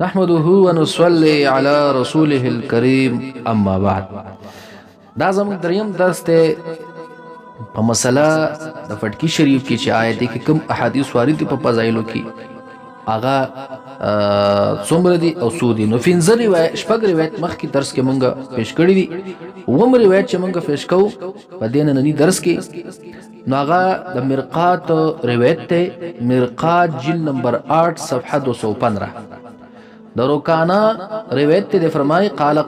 نحمده ونصلي على رسوله الكريم اما بعد. دا زموږ دریم درس ته په مسله د فټکی شریف کې چې آیت کې کوم احادیث وارد دي په فضایلو کې هغه څومره دي او څو دي. نو پنځه روایت شپږ روایت مخکې درس کې مونږ پیش کړی دي. اووم روایت چې مونږ پیش کوو په دې ننني درس کې نو هغه د مرقات روایت ته، مرقات جلد نمبر 8 صفحه 215 دروکانا روایت ته فرمای قال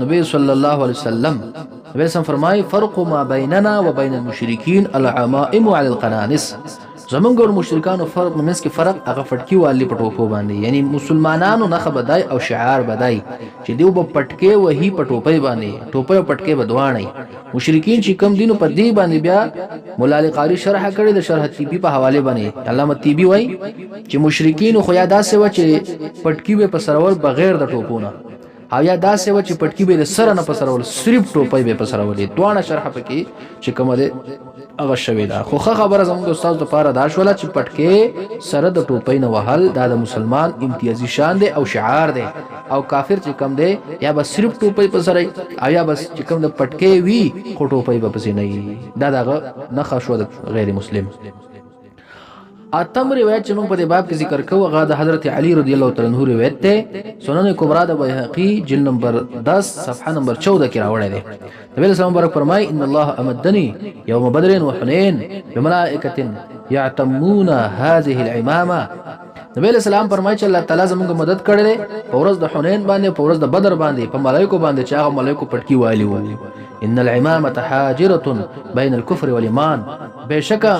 نبی صلی الله علیه وسلم نبی سم فرمای فرق ما بیننا و بین المشرکین العمائم علی القنانس. زمونږ او مشرکانو فرق منځ کې فرق هغه فټکی والی پټوپو باندې، یعنی مسلمانانو نخ بدای او شعار بدای چې دیو په پټکی وਹੀ پټوپي باندې ټوپه او پټکی بدواني. مشرکین چې کم دینو په دی باندې بیا مولا علی قاری شرح کړی د شرح تیبی په حواله باندې علامه تیبی وای چې مشرکین خو یا داسې و چې پټکی به په سرور بغیر د ټوپونه، او یا داسې و چې پټکی به د سره نه په سرول صرف ټوپي به په سرولې. دوه شرح پکې چې کومه ده هغه شوی دا. خو خبره زموږ استاد د پاره دا شوله چې پټکی سره د ټوپۍ نه وهل دا د مسلمان امتیازي شان دی او شعار دی، او کافر چې کم دی یا بس صرف ټوپۍ په سره او یا بس چې کم د پټکی وی خو ټوپۍ په پسې نه دا دغه نه خښو د غیر مسلم. اتم روایت چې موږ په دې باب کې ذکر کوو هغه د حضرت علی رضی الله تعالی عنہ روایت ته، سنن کبرا د بیهقی جلد نمبر 10 صفحه نمبر 14 کې راوړی دی. نبی صلی الله علیه وسلم فرمای ان الله امدنی یوم بدر وحنین بملائکه یعتمون هذه العمامه. نبی علیہ السلام فرمای چې الله تعالی زموږ مدد کړی دی په ورځ د حنین باندې، په ورځ د بدر باندې، په ملائکه باندې چې هغه ملائکه پټکی والی وو. ان العمامه حاجره بین الكفر والایمان. بشکه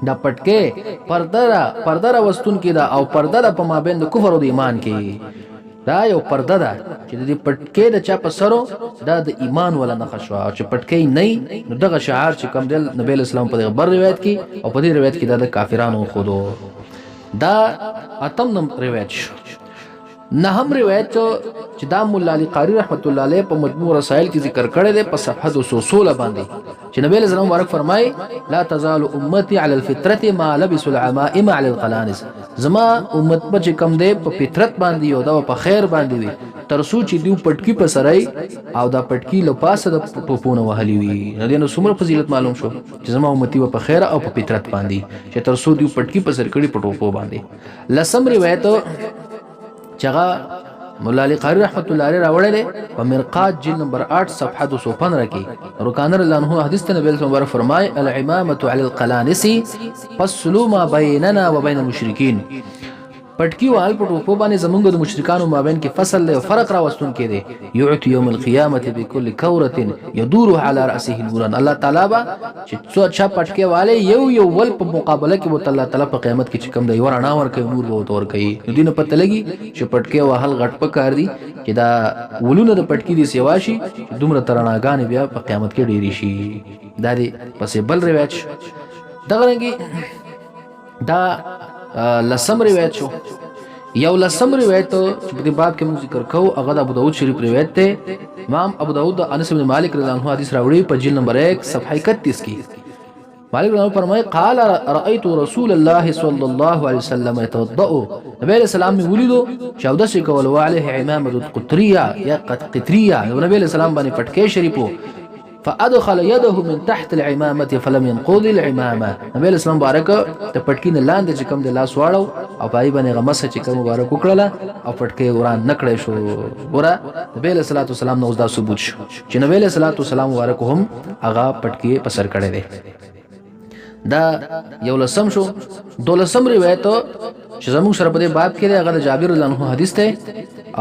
دا پټکې پرده را وستون کې دا او پرده د په مابین د کفر او د ایمان کې دا یو پرده ده چې د پټکې د چا په سرو دا د ایمان ولا نه خشوا، او چې پټکې نه نو دغه شعار چې کوم دل نبی اسلام په بر روایت کې او په دې روایت کې دا د کافرانو خودو. دا اتم روایت شو. نهم روایت چې دا مولا علی قاری رحمت الله علیه په مجموع رسائل کې ذکر کړی دی په صفحه 216 باندې چې نبی علیہ السلام مبارک فرمای لا تزال امتی علی الفطرة ما لبسوا العمائم علی القلانس. زما امت په کم دی په فطرت باندې او دا په خیر باندې وي ترسو چې دیو پټکی په سرای او دا پټکی له پاسه د ټوپونه وهلی وي. نو څومره فضیلت معلوم شو چې زما امتی په خیر او په فطرت باندې چې ترسو دیو پټکی په سر کړي په ټوپو باندې. لسم روایت چغا مولا علی قاری رحمت الله علیه راوړل په مرقات جلد نمبر 8 صفحه 215 کې رکان الله عنه حدیث ته نبی صلی فرمای العمامه علی القلانس فصلوا ما بیننا وبین المشرکین. پټکی وال پټو باندې زمونږ د مشرکانو مابین کې فصل له فرق را وستون کې دی. یعطي یوم القیامه بكل کوره يدور على راسه نورا. الله تعالی با چې څو چا پټکی والے یو ول په مقابله کې وت الله تعالی په قیامت کې چې کم دی ور انا ور کوي نور به تور کوي. دینه پته لګي چې پټکی وهل غټ پکار دی چې دا ولونه د پټکی دی سیواشي دومره ترناګان بیا په قیامت کې ډیری شي. دا دی پسې بل روایت دغه رنګي دا لسم روایت شو. یو لسم روایت چې په دې باب کې موږ ذکر کوو هغه د ابو داود شریف روایت ته. امام ابو داود انس بن مالک رضی الله عنه حدیث راوړي په جلد نمبر 1 صفحه 31 کې. مالک رضی الله فرمایي قال رايت رسول الله صلى الله عليه وسلم يتوضا. نبی علیہ السلام ولیدو چې او د شي کول وعليه عمامه قطريه یا قطريه. نبی علیہ السلام باندې پټکی شریفو فادخل يده من تحت العمامه فلم ينقض العمامه. نبی اسلام مبارک ته پټکی نه لاندې چې کوم د لاس واړو او پای باندې غمسه چې کوم مبارک وکړه او پټکی وران نکړې شو. ګوره نبی صلی الله علیه وسلم نو دا ثبوت شو چې نبی صلی الله علیه وسلم مبارک هم هغه پټکی په سر کړی دی. دا یو لسم شو. دولسم روایت چې زموږ سره په دې باب کې دی هغه د جابر رضی الله عنه حدیث ته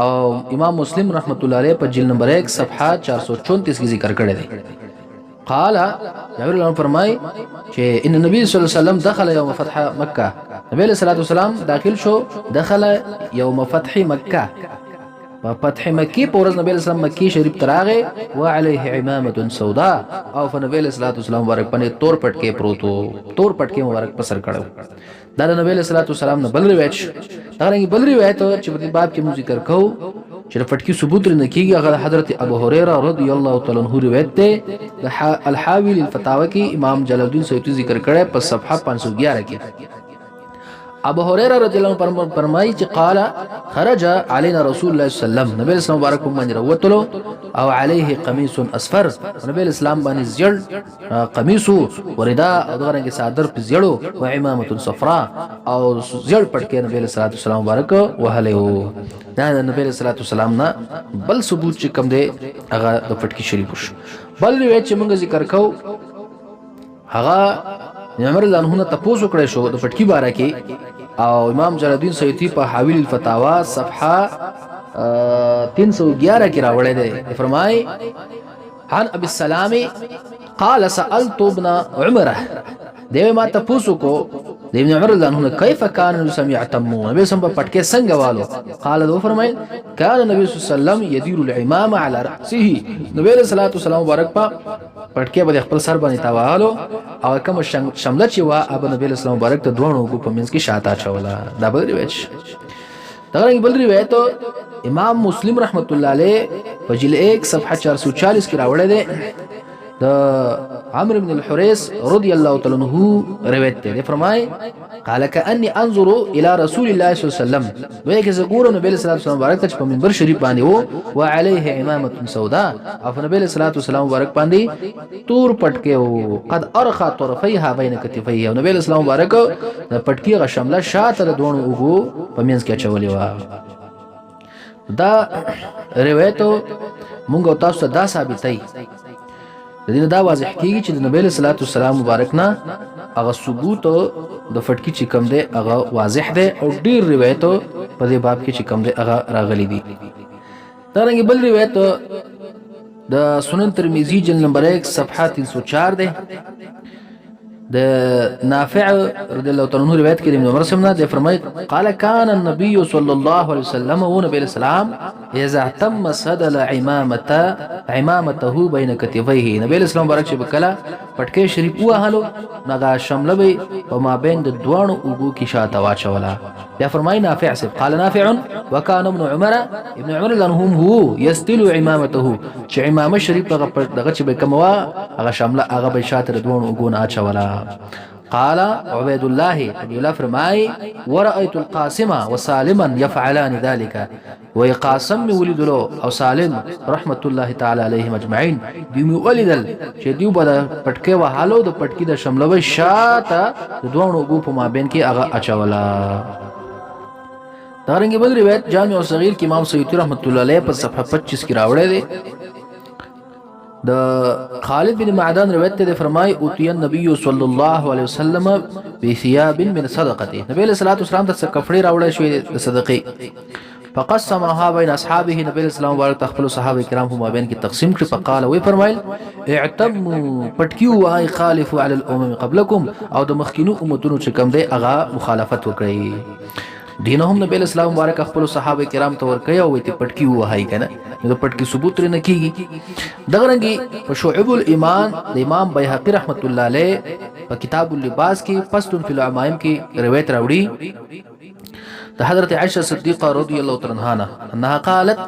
او امام مسلم رحمت الله علیه په جلد نمبر 1 صفحه 434 کې ذکر کړی دی. قال جابر رضی الله فرمای چې ان النبي صلی الله علیه وسلم دخل يوم فتح مکه. نبی علیہ الصلوۃ والسلام داخل شو دخل يوم فتح مکه. په فتح مکی په ورځ نبی اسلام مکی شریف تراغه و علیه عمامه سوداء او فنبی صلی الله مبارک باندې تور پټکی پروتو تور پټکی مبارک په سر کړو. دا نبی صلی الله علیه وسلم نه بل روایت دا رنګ بل روایت چې په باب کې موږ ذکر کوو چې پټکی ثبوت نه کیږي. هغه حضرت ابو هريره رضی الله تعالی عنہ روایت ده الحاوی للفتاوی کې امام جلال الدین سیوطی ذکر کړي په صفحه 511 کې. ابو هريره رضی الله عنه فرمایي چې قال خرج علينا رسول الله صلی الله علیه وسلم نبی اسلام مبارک باندې وروتلو او عليه قميص اصفر نبی اسلام باندې زیړ قمیص وردا او دغه رنګ صادر په زیړو او امامه صفراء او زیړ پټکې نبی اسلام مبارک وهله دا نبی اسلام نه بل ثبوت چې کوم دی هغه د پټکی شریف شو بل روایت چې موږ ذکر کوو هغه عمر الله عنه تاسو کړی شو د پټکی باره کې او امام جلال الدین سیوطی په حاویل الفتاوا صفحه 311 کې راوړی دی فرمای عن ابي السلام قال سالت ابن عمر دیو ما تاسو کو د ابن عمر الله عنه كيف كان يعتمون نبی سم په پټکې څنګه والو قال دو فرمایل كان النبي صلى الله عليه وسلم يدير العمامه على راسه نبی صلی الله علیه وسلم مبارک په پټکې باندې خپل سر باندې تاوالو او کوم شمله چې وا ابو نبی اسلام مبارک ته دوه کو په منځ کې شاته چولا دا بل روایت دا رنګ بل روایت امام مسلم رحمت الله علیه په جلد 1 صفحه 440 کې راوړی دی د عمرو بن الحريث رضي الله تعالى عنه روایت دی فرمای قال كاني انظر الى رسول الله صلى الله عليه وسلم وایي چې ګورو نبی صلی الله علیه وسلم مبارک ته په منبر شریف باندې وو وعليه امامه سوداء او نبی صلی الله علیه وسلم مبارک باندې تور پټکه وو قد ارخى طرفيها بين كتفيه او نبی صلی الله علیه وسلم مبارک د پټکی غ شمله شاته دوه وګو په منځ کې چولې و دا روایت مونږ تاسو ته دا ثابتای د دې دا واضح کیږي چې د نبی صلی الله علیه وسلم مبارک نه هغه ثبوت د فټکی چې کم دی هغه واضح دی او ډیر روایت په دې باب کې چې کم دی هغه راغلي دي دا رنګ بل روایت د سنن ترمذی جلد نمبر 1 صفحه 304 دی د نافع رضی الله تعالی عنہ روایت کې ابن عمر سمنا دی فرمایي قال كان النبي صلى الله عليه وسلم ونبي السلام اذا تم سدل عمامته بين كتفيه نبی اسلام مبارک چې بکلا پټکې شریف وهالو نغا شمله به په ما بین د دوانو اوګو کې شاته واچولا بیا فرمایي نافع سے قال نافع وكان ابن عمر لانهم هو يستل عمامته چې امامه شریف دغه چې به کموا هغه شمله هغه به شاته د دوانو اوګو نه اچولا قال عبيد الله فرمای ورأيت القاسم وسالما يفعلان ذلك ويقاسم ولد له او سالم رحمة الله تعالى عليهم اجمعين دیو ولدل چې دیو بل پټکې وهالو د پټکی د شملوي شاته د دوه غو په مابین کې هغه اچولا دارنګ بل روایت جامع الصغير کې امام سیوطی رحمت الله علیه په صفحه 25 کې راوړی دی د خالد بن معدان روایت ته فرمای اوتی النبي صلی الله علیه وسلم بثياب من صدقته نبی صلی الله علیه وسلم ته کفړې راوړل شوې د صدقې فقسمها بين اصحابه نبی اسلام مبارک تخپل صحابه کرام په مابین کې تقسیم کړ فقال وی فرمایل اعتموا پټکیو وای خالفوا على الامم قبلكم او د مخکینو امتونو چې کوم دی هغه مخالفت وکړي دینهم نبی اسلام مبارک خپل صحابه کرام ته ورکړی او ته پټکی وای کنه نو پټکی ثبوت لري نه کیږي دغه رنګي په شعب الایمان د امام بیهقی رحمت الله علیه په کتاب اللباس کې فصل فی العمائم کې روایت راوړي ده حضرت عائشة صديقة رضي الله تعالى عنها انها قالت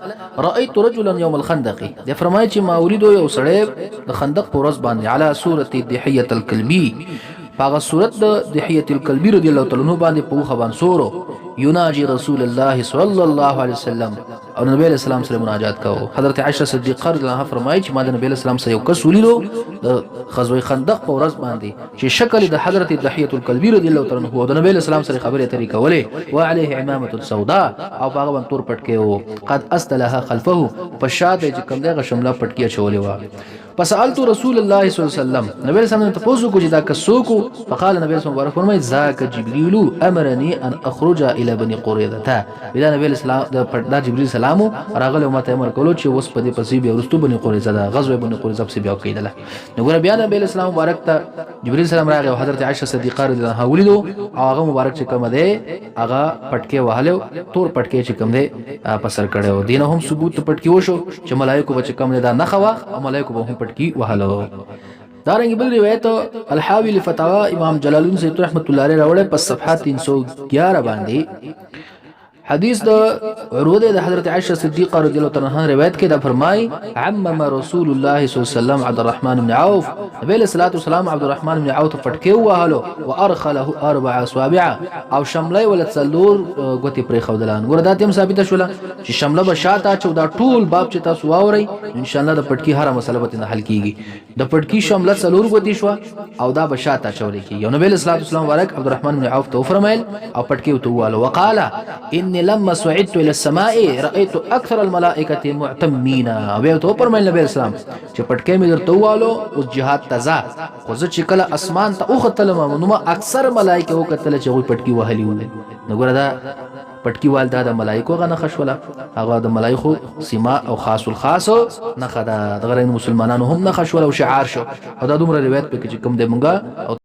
رأيت رجلا يوم الخندق ده فرمایي چې ما ولیدو یو سړی د خندق په ورځ باندې على سورة دحية الكلبي فاغه صورت د دحية الكلبي رضي الله تعالى عنه باندې په خبان سورو يناجي رسول الله صلى الله عليه وسلم او نبی علیہ السلام سره مناجات کاو حضرت عائشہ صدیقہ رضی الله عنها فرمایي چې ما د نبی علیہ السلام سره یو کس ولیدو د غزوه خندق په ورځ باندې چې شکل د حضرت دحية الكلبي رضی الله تعالی عنه او د نبی علیہ السلام سره خبرې اترې کولې وعليه عمامه سوداء او هغه باندې تور پټکي وو قد استلها خلفه فشاد چې کوم دغه شمله پټکي چولې و فسالت رسول الله صلی الله علیه وسلم نبی علیہ السلام ته پوښتنه کوي دا کسوکو فقال نبی صلی الله علیه وسلم فرمایي ذاک جبريل امرني ان اخرج الى بني قريظه بلا نبی اسلام د جبريل سلام راغله ماته امر کولو چې وس په دې پسې به ورستو بني قريظه دا غزوه بني قريظه په بیا کېدله نو ګور بیا نبی اسلام مبارک ته جبريل سلام راغی او حضرت عائشہ صدیقہ رضی الله عنها ولیدو او هغه مبارک چې کوم دی هغه پټکي وهلو تور پټکي چې کوم دی پسر کړو دینه هم ثبوت پټکي وشو چې ملائکه بچ کوم دا نه خوا او ملائکه به هم پټکي وهلو دارنګ بل روایت الحاوی لفتاوا امام جلال الدین سیوطی رحمت الله علیه راوړی په صفحه 311 باندې حدیث د عروه د حضرت عائشه صدیقه رضی الله تعالی عنها روایت کې دا فرمای عمم رسول الله صلی الله علیه وسلم عبد الرحمن بن عوف نبی علیہ الصلوۃ والسلام عبد الرحمن بن عوف پټکی وهلو وارخله 4 اصابع او شملای ول څلور غوتی پرې خودلان ګور دا تم ثابت شول چې شمله بشاته 14 ټول باب چې تاسو واوري ان شاء الله د پټکی هر مسله به حل کیږي د پټکی شمله څلور غوتی شو او دا بشاته چولې کی یو نبی علیہ الصلوۃ والسلام ورک عبد الرحمن بن عوف تو فرمایل او پټکی وتواله وقال اني لما صعدت الى السماء رايت اكثر الملائكه معتمين او تو فرمایل نبی اسلام چې پټکی مې درته والو او جهاد تزا خو چې کله اسمان ته اوختلم نو ما اکثر ملائکه وکتل چې وي پټکی وهلی ول نو ګره دا پټکی والدا د ملائکو غنه خشوله هغه د ملائکو سما او خاص الخاص نه خدا د غیر مسلمانانو هم نه خشوله او شعار شو او دا دومره روایت په کې کوم د مونږه